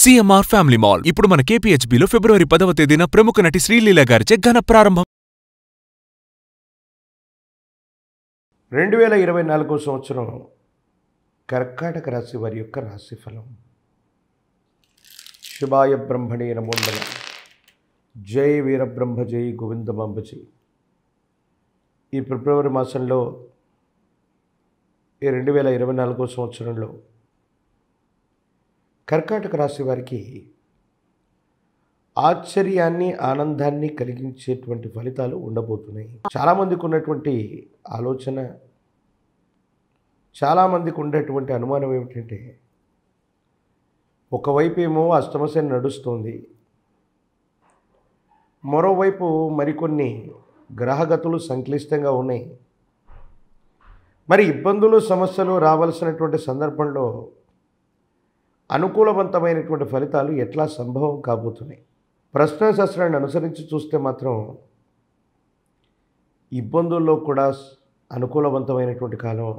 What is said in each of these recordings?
CMR family mall ఇప్పుడు మన కేపీహెచ్బీలో ఫిబ్రవరి 10వ తేదీన ప్రముఖ నటి శ్రీలీల గారిచే ఘన ప్రారంభం. 2024 సంవత్సరం కర్కాటక రాశి వారి యొక్క రాశిఫలం. శుభాయ బ్రహ్మణే నమో నమః. జై వీరబ్రహ్మ జై గోవిందమాంబ జై. ఈ ఫిబ్రవరి మాసంలో ఈ 2024 సంవత్సరంలో కర్కాటక రాశి వారికి ఆశ్చర్యాన్ని ఆనందాన్ని కలిగించేటువంటి ఫలితాలు ఉండబోతున్నాయి. చాలామందికి ఉన్నటువంటి ఆలోచన, చాలామందికి ఉండేటువంటి అనుమానం ఏమిటంటే, ఒకవైపు ఏమో అష్టమశని నడుస్తోంది, మరోవైపు మరికొన్ని గ్రహగతులు సంక్లిష్టంగా ఉన్నాయి. మరి ఇబ్బందులు సమస్యలు రావాల్సినటువంటి సందర్భంలో అనుకూలవంతమైనటువంటి ఫలితాలు ఎట్లా సంభవం కాబోతున్నాయి? ప్రశ్నశాస్త్రాన్ని అనుసరించి చూస్తే మాత్రం ఇబ్బందుల్లో కూడా అనుకూలవంతమైనటువంటి కాలం,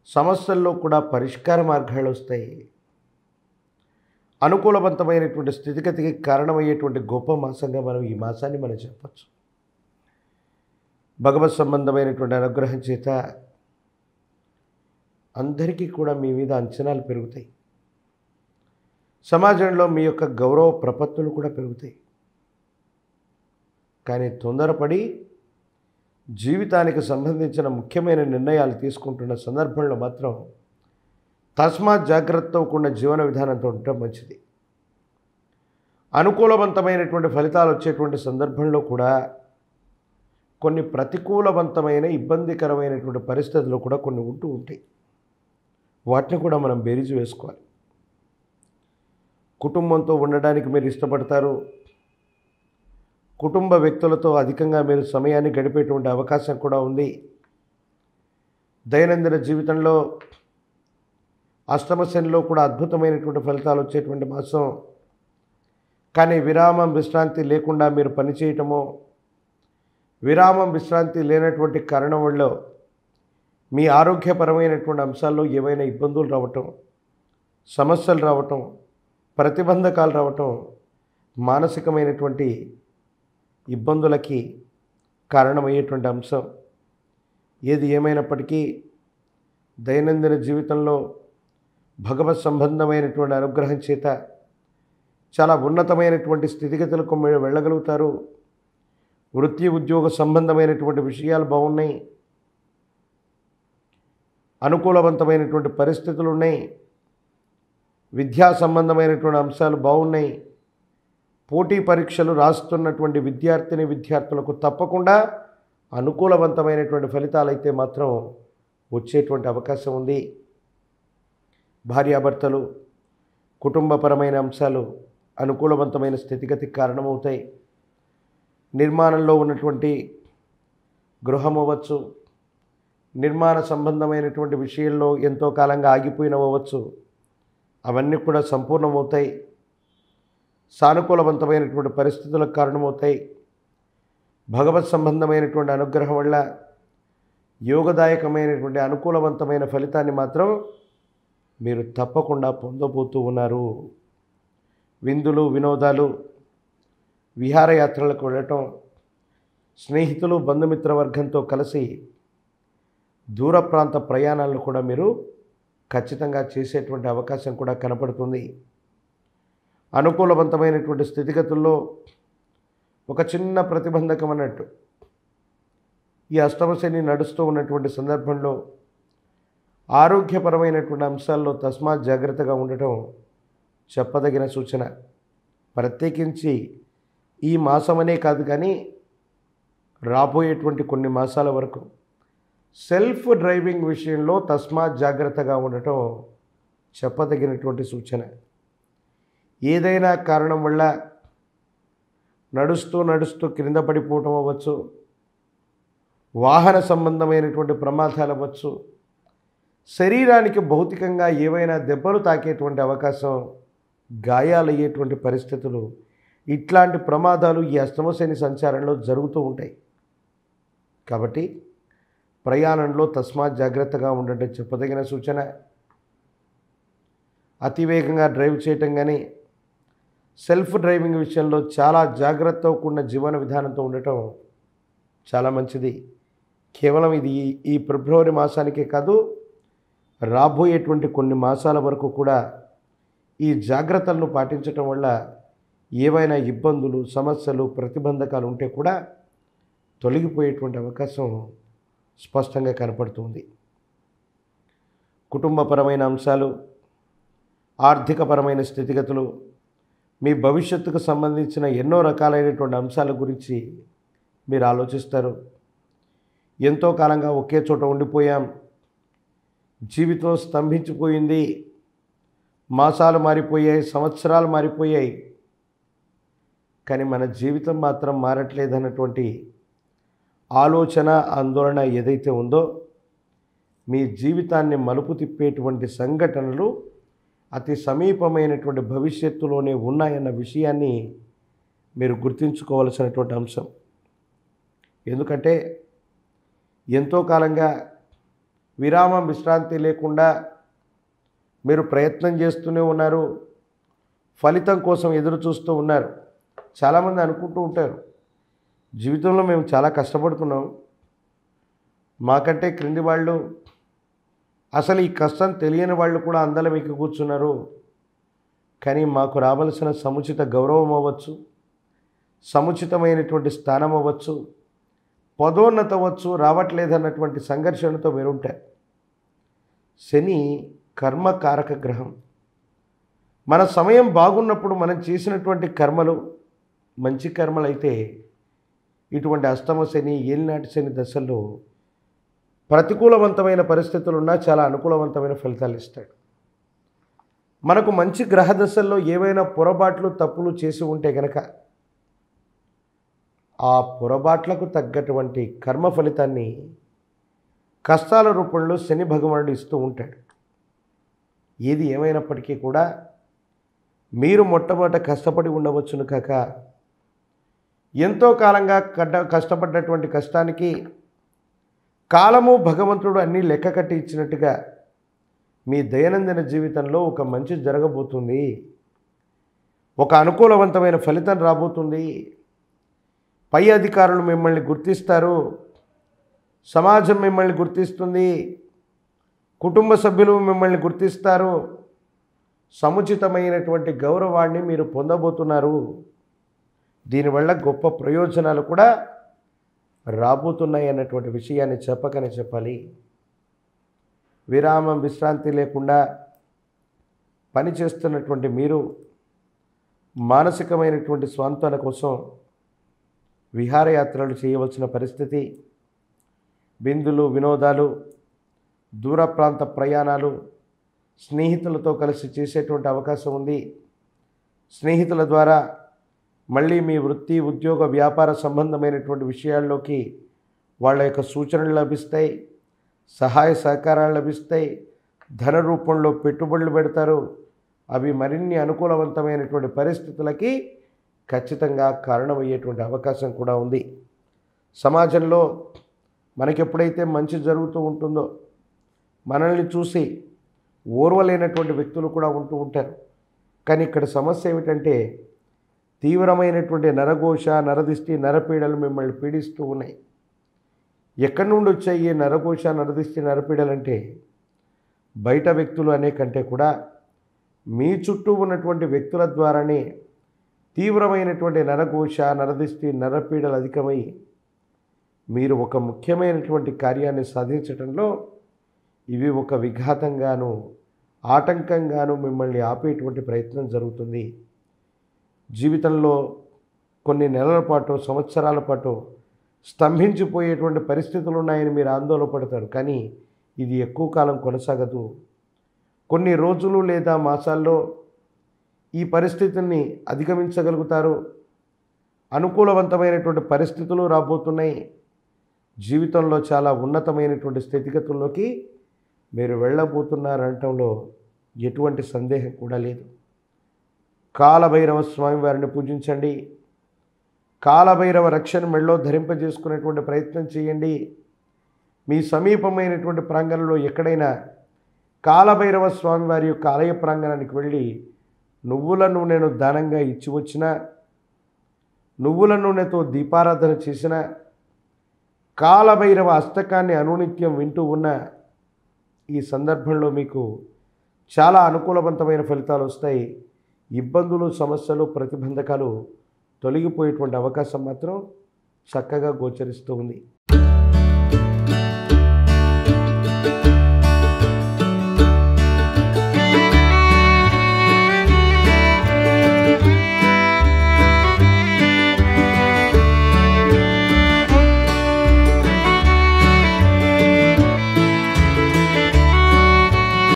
సమస్యల్లో కూడా పరిష్కార మార్గాలు వస్తాయి. అనుకూలవంతమైనటువంటి స్థితిగతికి కారణమయ్యేటువంటి గొప్ప మాసంగా మనం ఈ మాసాన్ని మనం చెప్పచ్చు. భగవత్ సంబంధమైనటువంటి అనుగ్రహం చేత అందరికీ కూడా మీ మీద అంచనాలు పెరుగుతాయి. సమాజంలో మీ యొక్క గౌరవ ప్రపత్తులు కూడా పెరుగుతాయి. కానీ తొందరపడి జీవితానికి సంబంధించిన ముఖ్యమైన నిర్ణయాలు తీసుకుంటున్న సందర్భంలో మాత్రం తస్మాత్ జాగ్రత్తతో కూడిన జీవన విధానంతో ఉండటం మంచిది. అనుకూలవంతమైనటువంటి ఫలితాలు వచ్చేటువంటి సందర్భంలో కూడా కొన్ని ప్రతికూలవంతమైన ఇబ్బందికరమైనటువంటి పరిస్థితులు కూడా కొన్ని ఉంటూ ఉంటాయి. వాటిని కూడా మనం బేరీజు వేసుకోవాలి. కుటుంబంతో ఉండడానికి మీరు ఇష్టపడతారు. కుటుంబ వ్యక్తులతో అధికంగా మీరు సమయాన్ని గడిపేటువంటి అవకాశం కూడా ఉంది. దైనందిన జీవితంలో అష్టమశనిలో కూడా అద్భుతమైనటువంటి ఫలితాలు వచ్చేటువంటి మాసం. కానీ విరామం విశ్రాంతి లేకుండా మీరు పనిచేయటమో, విరామం విశ్రాంతి లేనటువంటి కారణం వల్ల మీ ఆరోగ్యపరమైనటువంటి అంశాల్లో ఏవైనా ఇబ్బందులు రావటం, సమస్యలు రావటం, ప్రతిబంధకాలు రావటం మానసికమైనటువంటి ఇబ్బందులకి కారణమయ్యేటువంటి అంశం. ఏది ఏమైనప్పటికీ దైనందిన జీవితంలో భగవత్ సంబంధమైనటువంటి అనుగ్రహం చేత చాలా ఉన్నతమైనటువంటి స్థితిగతులకు మీరు వెళ్ళగలుగుతారు. వృత్తి ఉద్యోగ సంబంధమైనటువంటి విషయాలు బాగున్నాయి. అనుకూలవంతమైనటువంటి పరిస్థితులు ఉన్నాయి. విద్యా సంబంధమైనటువంటి అంశాలు బాగున్నాయి. పోటీ పరీక్షలు రాస్తున్నటువంటి విద్యార్థులకు తప్పకుండా అనుకూలవంతమైనటువంటి ఫలితాలు అయితే మాత్రం వచ్చేటువంటి అవకాశం ఉంది. భార్యాభర్తలు, కుటుంబపరమైన అంశాలు అనుకూలవంతమైన స్థితిగతికి కారణమవుతాయి. నిర్మాణంలో ఉన్నటువంటి గృహం అవ్వచ్చు, నిర్మాణ సంబంధమైనటువంటి విషయంలో ఎంతో కాలంగా ఆగిపోయినవచ్చు, అవన్నీ కూడా సంపూర్ణమవుతాయి. సానుకూలవంతమైనటువంటి పరిస్థితులకు కారణమవుతాయి. భగవత్ సంబంధమైనటువంటి అనుగ్రహం వల్ల యోగదాయకమైనటువంటి అనుకూలవంతమైన ఫలితాన్ని మాత్రం మీరు తప్పకుండా పొందబోతూ ఉన్నారు. విందులు, వినోదాలు, విహారయాత్రలకు వెళ్ళటం, స్నేహితులు, బంధుమిత్రవర్గంతో కలిసి దూర ప్రాంత ప్రయాణాలను కూడా మీరు ఖచ్చితంగా చేసేటువంటి అవకాశం కూడా కనపడుతుంది. అనుకూలవంతమైనటువంటి స్థితిగతుల్లో ఒక చిన్న ప్రతిబంధకం అన్నట్టు ఈ అష్టమశని నడుస్తూ ఉన్నటువంటి సందర్భంలో ఆరోగ్యపరమైనటువంటి అంశాల్లో తస్మాత్ జాగ్రత్తగా ఉండటం చెప్పదగిన సూచన. ప్రత్యేకించి ఈ మాసమనే కాదు కానీ రాబోయేటువంటి కొన్ని మాసాల వరకు సెల్ఫ్ డ్రైవింగ్ విషయంలో తస్మాత్ జాగ్రత్తగా ఉండటం చెప్పదగినటువంటి సూచన. ఏదైనా కారణం వల్ల నడుస్తూ క్రింద పడిపోవటం అవ్వచ్చు, వాహన సంబంధమైనటువంటి ప్రమాదాలు అవ్వచ్చు, శరీరానికి భౌతికంగా ఏవైనా దెబ్బలు తాకేటువంటి అవకాశం, గాయాలయ్యేటువంటి పరిస్థితులు, ఇట్లాంటి ప్రమాదాలు ఈ అష్టమశని సంచారంలో జరుగుతూ ఉంటాయి. కాబట్టి ప్రయాణంలో తస్మాత్ జాగ్రత్తగా ఉండటం చెప్పదగిన సూచన. అతివేగంగా డ్రైవ్ చేయటం కానీ, సెల్ఫ్ డ్రైవింగ్ విషయంలో చాలా జాగ్రత్తతో కూడిన జీవన విధానంతో ఉండటం చాలా మంచిది. కేవలం ఇది ఈ ఫిబ్రవరి మాసానికే కాదు, రాబోయేటువంటి కొన్ని మాసాల వరకు కూడా ఈ జాగ్రత్తలను పాటించటం వల్ల ఏవైనా ఇబ్బందులు, సమస్యలు, ప్రతిబంధకాలు ఉంటే కూడా తొలగిపోయేటువంటి అవకాశం స్పష్టంగా కనపడుతుంది. కుటుంబపరమైన అంశాలు, ఆర్థికపరమైన స్థితిగతులు, మీ భవిష్యత్తుకు సంబంధించిన ఎన్నో రకాలైనటువంటి అంశాల గురించి మీరు ఆలోచిస్తారు. ఎంతో కాలంగా ఒకే చోట ఉండిపోయాం, జీవితం స్తంభించిపోయింది, మాసాలు మారిపోయాయి, సంవత్సరాలు మారిపోయాయి, కానీ మన జీవితం మాత్రం మారట్లేదన్నటువంటి ఆలోచన, ఆందోళన ఏదైతే ఉందో, మీ జీవితాన్ని మలుపు తిప్పేటువంటి సంఘటనలు అతి సమీపమైనటువంటి భవిష్యత్తులోనే ఉన్నాయన్న విషయాన్ని మీరు గుర్తుంచుకోవాల్సినటువంటి అంశం. ఎందుకంటే ఎంతో కాలంగా విరామం, విశ్రాంతి లేకుండా మీరు ప్రయత్నం చేస్తూనే ఉన్నారు, ఫలితం కోసం ఎదురు చూస్తూ ఉన్నారు. చాలామంది అనుకుంటూ ఉంటారు, జీవితంలో మేము చాలా కష్టపడుతున్నాం, మాకంటే క్రింది వాళ్ళు, అసలు ఈ కష్టం తెలియని వాళ్ళు కూడా అందలం ఎక్కి కూర్చున్నారు, కానీ మాకు రావాల్సిన సముచిత గౌరవం అవ్వచ్చు, సముచితమైనటువంటి స్థానం అవ్వచ్చు, పదోన్నత అవ్వచ్చు రావట్లేదన్నటువంటి సంఘర్షణతో మీరుంటారు. శని కర్మకారక గ్రహం. మన సమయం బాగున్నప్పుడు మనం చేసినటువంటి కర్మలు మంచి కర్మలు అయితే ఇటువంటి అష్టమ శని, ఏలినాటి శని దశల్లో ప్రతికూలవంతమైన పరిస్థితులు ఉన్నా చాలా అనుకూలవంతమైన ఫలితాలు ఇస్తాడు. మనకు మంచి గ్రహ దశల్లో ఏవైనా పొరపాట్లు, తప్పులు చేసి ఉంటే కనుక ఆ పొరపాట్లకు తగ్గటువంటి కర్మ ఫలితాన్ని కష్టాల రూపంలో శని భగవానుడు ఇస్తూ ఉంటాడు. ఏది ఏమైనప్పటికీ కూడా మీరు మొట్టమొదట కష్టపడి ఉండవచ్చును కాక, ఎంతో కాలంగా కష్టపడ్డటువంటి కష్టానికి కాలము, భగవంతుడు అన్నీ లెక్క కట్టి ఇచ్చినట్టుగా మీ దైనందిన జీవితంలో ఒక మంచి జరగబోతుంది, ఒక అనుకూలవంతమైన ఫలితం రాబోతుంది. పై అధికారులు మిమ్మల్ని గుర్తిస్తారు, సమాజం మిమ్మల్ని గుర్తిస్తుంది, కుటుంబ సభ్యులు మిమ్మల్ని గుర్తిస్తారు, సముచితమైనటువంటి గౌరవాన్ని మీరు పొందబోతున్నారు. దీనివల్ల గొప్ప ప్రయోజనాలు కూడా రాబోతున్నాయి అన్నటువంటి విషయాన్ని చెప్పకనే చెప్పాలి. విరామం, విశ్రాంతి లేకుండా పనిచేస్తున్నటువంటి మీరు మానసికమైనటువంటి స్వాంతన కోసం విహారయాత్రలు చేయవలసిన పరిస్థితి, విందులు, వినోదాలు, దూర ప్రాంత ప్రయాణాలు, స్నేహితులతో కలిసి చేసేటువంటి అవకాశం ఉంది. స్నేహితుల ద్వారా మళ్ళీ మీ వృత్తి, ఉద్యోగ, వ్యాపార సంబంధమైనటువంటి విషయాల్లోకి వాళ్ళ యొక్క సూచనలు లభిస్తాయి, సహాయ సహకారాలు లభిస్తాయి, ధన రూపంలో పెట్టుబడులు పెడతారు. అవి మరిన్ని అనుకూలవంతమైనటువంటి పరిస్థితులకి ఖచ్చితంగా కారణమయ్యేటువంటి అవకాశం కూడా ఉంది. సమాజంలో మనకెప్పుడైతే మంచి జరుగుతూ ఉంటుందో మనల్ని చూసి ఓర్వలేనటువంటి వ్యక్తులు కూడా ఉంటూ ఉంటారు. కానీ ఇక్కడ సమస్య ఏమిటంటే తీవ్రమైనటువంటి నరఘోష, నరదిష్టి, నరపీడలు మిమ్మల్ని పీడిస్తూ ఉన్నాయి. ఎక్కడి నుండి వచ్చాయి ఈ నరఘోష, నరదిష్టి, నరపీడలంటే బయట వ్యక్తులు అనే కంటే కూడా మీ చుట్టూ ఉన్నటువంటి వ్యక్తుల ద్వారానే తీవ్రమైనటువంటి నరఘోష, నరదిష్టి, నరపీడలు అధికమై మీరు ఒక ముఖ్యమైనటువంటి కార్యాన్ని సాధించడంలో ఇవి ఒక విఘాతంగాను, ఆటంకంగాను మిమ్మల్ని ఆపేటువంటి ప్రయత్నం జరుగుతుంది. జీవితంలో కొన్ని నెలల పాటు, సంవత్సరాల పాటు స్తంభించిపోయేటువంటి పరిస్థితులు ఉన్నాయని మీరు ఆందోళన పడతారు. కానీ ఇది ఎక్కువ కాలం కొనసాగదు. కొన్ని రోజులు లేదా మాసాల్లో ఈ పరిస్థితిని అధిగమించగలుగుతారు. అనుకూలవంతమైనటువంటి పరిస్థితులు రాబోతున్నాయి. జీవితంలో చాలా ఉన్నతమైనటువంటి స్థితిగతుల్లోకి మీరు వెళ్ళబోతున్నారనటంలో ఎటువంటి సందేహం కూడా లేదు. కాలభైరవ స్వామి వారిని పూజించండి. కాలభైరవ రక్షణ మెళ్ళో ధరింపజేసుకునేటువంటి ప్రయత్నం చేయండి. మీ సమీపమైనటువంటి ప్రాంగణంలో ఎక్కడైనా కాలభైరవ స్వామి వారి యొక్క ఆలయ ప్రాంగణానికి వెళ్ళి నువ్వుల నూనెను దానంగా ఇచ్చి వచ్చిన, నువ్వుల నూనెతో దీపారాధన చేసిన, కాలభైరవ అష్టకాన్ని అనునిత్యం వింటూ ఉన్న ఈ సందర్భంలో మీకు చాలా అనుకూలవంతమైన ఫలితాలు వస్తాయి. ఇబ్బందులు, సమస్యలు, ప్రతిబంధకాలు తొలగిపోయేటువంటి అవకాశం మాత్రం చక్కగా గోచరిస్తూ ఉంది.